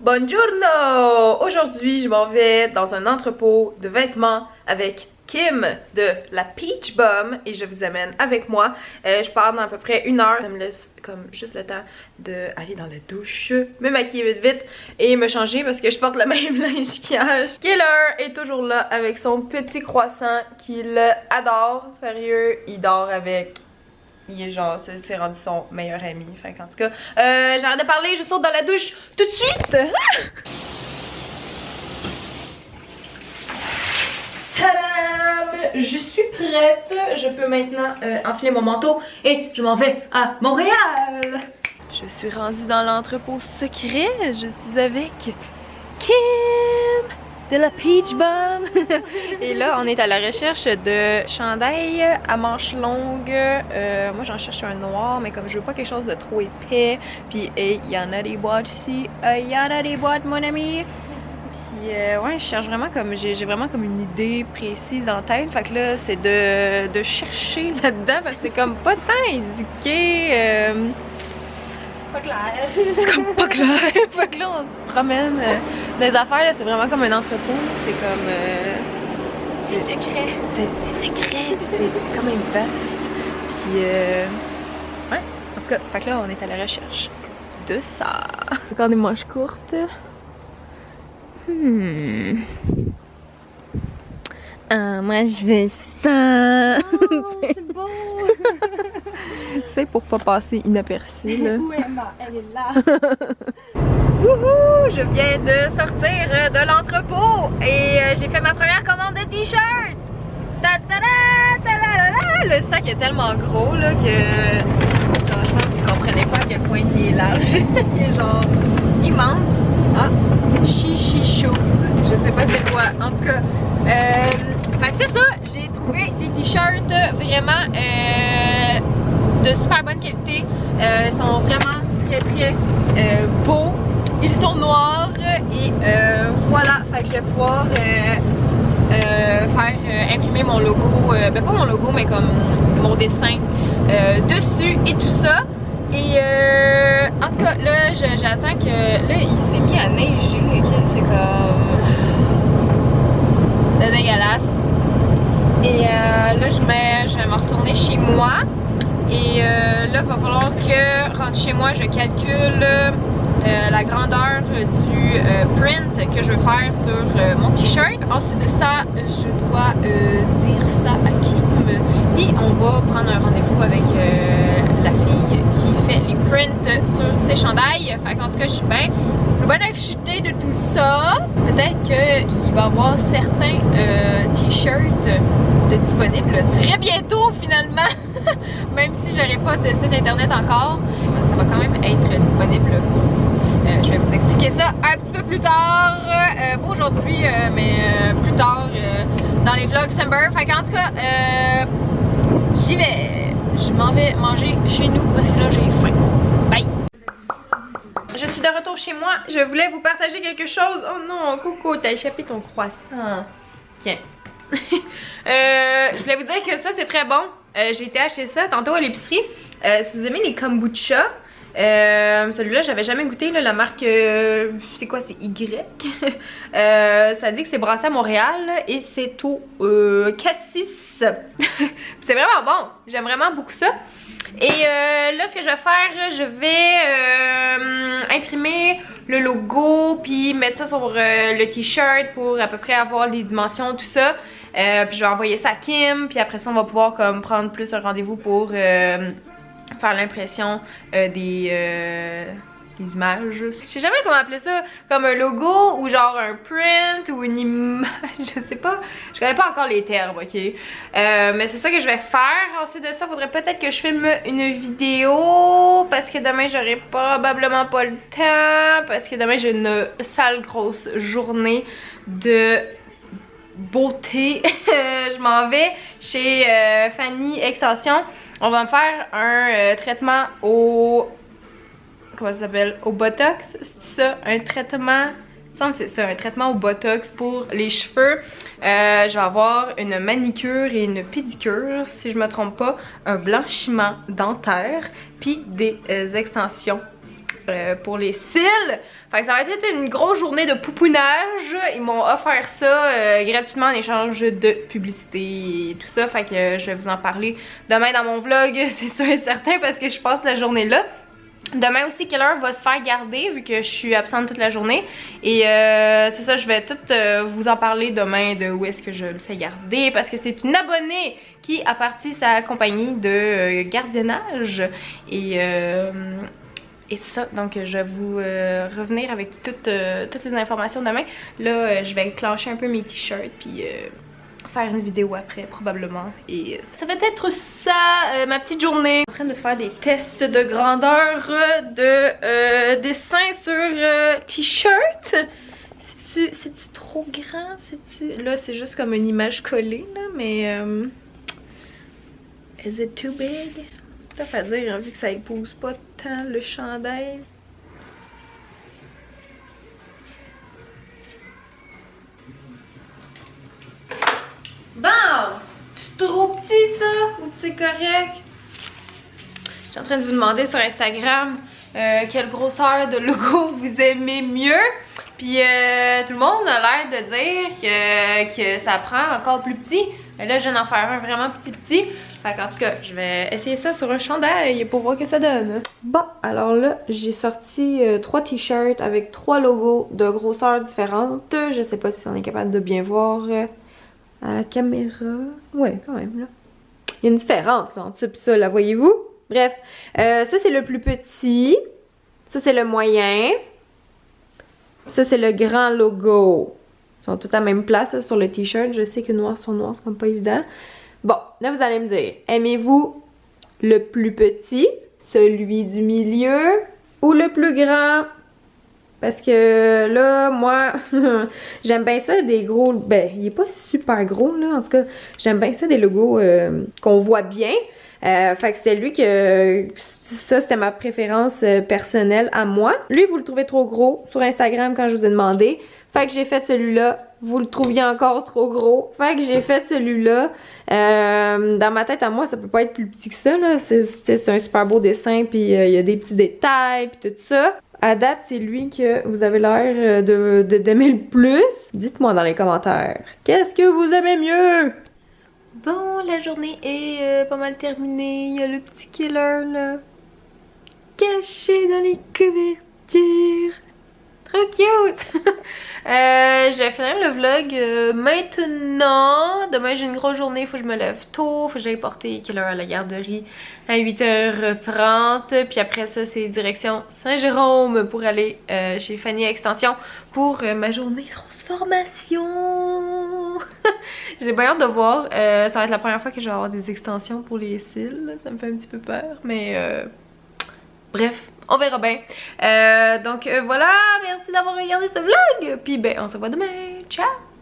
Buongiorno! Aujourd'hui, je m'en vais dans un entrepôt de vêtements avec Kim de la Peach Bum et je vous amène avec moi. Je pars dans à peu près 1 heure. Ça me laisse comme juste le temps d'aller dans la douche, me maquiller vite vite et me changer parce que je porte le même linge qu'hier. Killer est toujours là avec son petit croissant qu'il adore. Sérieux, il dort avec. Il est genre, c'est rendu son meilleur ami. Fait qu'en tout cas, j'arrête de parler, je saute dans la douche tout de suite! Tadam! Je suis prête. Je peux maintenant enfiler mon manteau et je m'en vais à Montréal. Je suis rendue dans l'entrepôt secret. Je suis avec Kim de la Peach Bum. Et là, on est à la recherche de chandail à manches longues. Moi, j'en cherche un noir, mais comme je veux pas quelque chose de trop épais. Puis, il y en a des boîtes ici. Il y en a des boîtes, mon ami. Puis, ouais, je cherche vraiment comme. J'ai vraiment comme une idée précise en tête. Fait que là, c'est de chercher là-dedans parce que c'est comme pas tant indiqué. Pas clair. C'est comme pas clair. Fait que là, on se promène dans les affaires, c'est vraiment comme un entrepôt. C'est comme. C'est secret. C'est secret, puis c'est quand même vaste. Puis, ouais. En tout cas, fait que là, on est à la recherche de ça. Encore des manches courtes. Moi, je veux ça. Oh, c'est beau. Tu sais, pour pas passer inaperçu, là. Oui, elle est là. Wouhou! Je viens de sortir de l'entrepôt et j'ai fait ma première commande de t-shirt! Le sac est tellement gros là que genre, je pense que vous comprenez pas à quel point il est large. Il est genre immense. Ah! Chichi shoes. Je sais pas c'est quoi. En tout cas, fait que c'est ça. J'ai trouvé des t-shirts vraiment de super bonne qualité. Ils sont vraiment très beaux. Ils sont noirs et voilà, fait que je vais pouvoir faire imprimer mon logo, ben pas mon logo mais comme mon dessin dessus et tout ça. Et en tout cas là j'attends que là il s'est mis à neiger, ok, c'est comme c'est dégueulasse. Et là je vais me retourner chez moi. Et là, il va falloir que, rentre chez moi, je calcule la grandeur du print que je veux faire sur mon t-shirt. Ensuite de ça, je dois dire ça à Kim. Puis on va prendre un rendez-vous avec la fille qui fait les prints sur ses chandails. Fait qu'en tout cas, je suis bien excitée de tout ça. Peut-être qu'il va y avoir certains t-shirts de disponibles très bientôt finalement. Même si j'aurai pas de site internet encore, ça va quand même être disponible pour vous. Je vais vous expliquer ça un petit peu plus tard. Pas aujourd'hui, mais plus tard dans les vlogs December. Fait qu'en tout cas, j'y vais. Je m'en vais manger chez nous parce que là j'ai faim. Bye! Je suis de retour chez moi. Je voulais vous partager quelque chose. Oh non, Coco, t'as échappé ton croissant. Tiens. Je voulais vous dire que ça c'est très bon. J'ai été acheter ça tantôt à l'épicerie. Si vous aimez les kombucha, celui-là j'avais jamais goûté là, la marque c'est quoi, c'est Y. Ça dit que c'est brassé à Montréal et c'est au cassis. C'est vraiment bon, j'aime vraiment beaucoup ça. Et là ce que je vais faire, je vais imprimer le logo puis mettre ça sur le t-shirt pour à peu près avoir les dimensions, tout ça. Puis je vais envoyer ça à Kim, puis après ça on va pouvoir comme prendre plus un rendez-vous pour faire l'impression des images. Je sais jamais comment appeler ça, comme un logo ou genre un print ou une image, je sais pas. Je connais pas encore les termes, ok? Mais c'est ça que je vais faire. Ensuite de ça, faudrait peut-être que je filme une vidéo parce que demain j'aurai probablement pas le temps parce que demain j'ai une sale grosse journée de beauté. Je m'en vais chez Fanny Extension. On va me faire un traitement au... Comment ça s'appelle? Au botox, c'est ça? Un traitement... Il me semble que c'est ça, un traitement au botox pour les cheveux. Je vais avoir une manicure et une pédicure, si je me trompe pas. Un blanchiment dentaire, puis des extensions pour les cils. Fait que ça va être une grosse journée de poupounage. Ils m'ont offert ça gratuitement en échange de publicité et tout ça. Fait que je vais vous en parler demain dans mon vlog, c'est sûr et certain, parce que je passe la journée là. Demain aussi, Keller va se faire garder vu que je suis absente toute la journée. Et c'est ça, je vais tout vous en parler demain de où est-ce que je le fais garder. Parce que c'est une abonnée qui a parti sa compagnie de gardiennage. Et c'est ça, donc je vais vous revenir avec toutes les informations demain. Là, je vais clencher un peu mes t-shirts puis faire une vidéo après probablement. Et ça va être ça, ma petite journée. Je suis en train de faire des tests de grandeur de dessin sur t-shirt. C'est-tu trop grand? Là, c'est juste comme une image collée, là, mais... is it too big? C'est tough à dire, hein, vu que ça épouse pas tant le chandail. Bon! C'est trop petit ça? Ou c'est correct? Je suis en train de vous demander sur Instagram quelle grosseur de logo vous aimez mieux. Puis tout le monde a l'air de dire que ça prend encore plus petit. Mais là, je viens d'en faire un vraiment petit. Fait qu'en tout cas, je vais essayer ça sur un chandail pour voir ce que ça donne. Bon, alors là, j'ai sorti 3 t-shirts avec 3 logos de grosseurs différentes. Je sais pas si on est capable de bien voir à la caméra. Ouais, quand même, là. Il y a une différence là, entre ça et ça, là, voyez-vous? Bref, ça c'est le plus petit. Ça c'est le moyen. Ça c'est le grand logo. Ils sont tous à la même place là, sur le t-shirt. Je sais que noir sur noir, c'est comme pas évident. Bon, là vous allez me dire, aimez-vous le plus petit, celui du milieu ou le plus grand? Parce que là, moi, j'aime bien ça des gros... Ben, il est pas super gros là, en tout cas, j'aime bien ça des logos qu'on voit bien. Fait que c'est lui que... Ça, c'était ma préférence personnelle à moi. Lui, vous le trouvez trop gros sur Instagram quand je vous ai demandé. Fait que j'ai fait celui-là. Vous le trouviez encore trop gros. Fait que j'ai fait celui-là. Dans ma tête à moi, ça peut pas être plus petit que ça, là. C'est un super beau dessin, puis il y a des petits détails, puis tout ça. À date, c'est lui que vous avez l'air d'aimer le plus. Dites-moi dans les commentaires, qu'est-ce que vous aimez mieux? Bon, la journée est pas mal terminée. Il y a le petit Keller, là, caché dans les couvertures. Trop cute! Je vais finir le vlog maintenant. Demain, j'ai une grosse journée. Il faut que je me lève tôt. Il faut que j'aille porter Keller à la garderie à 8h30. Puis après ça, c'est direction Saint-Jérôme pour aller chez Fanny Extension pour ma journée de transformation. J'ai bien hâte de voir. Ça va être la première fois que je vais avoir des extensions pour les cils. Ça me fait un petit peu peur. Mais bref. On verra bien. Donc voilà, merci d'avoir regardé ce vlog. Puis ben, on se voit demain. Ciao!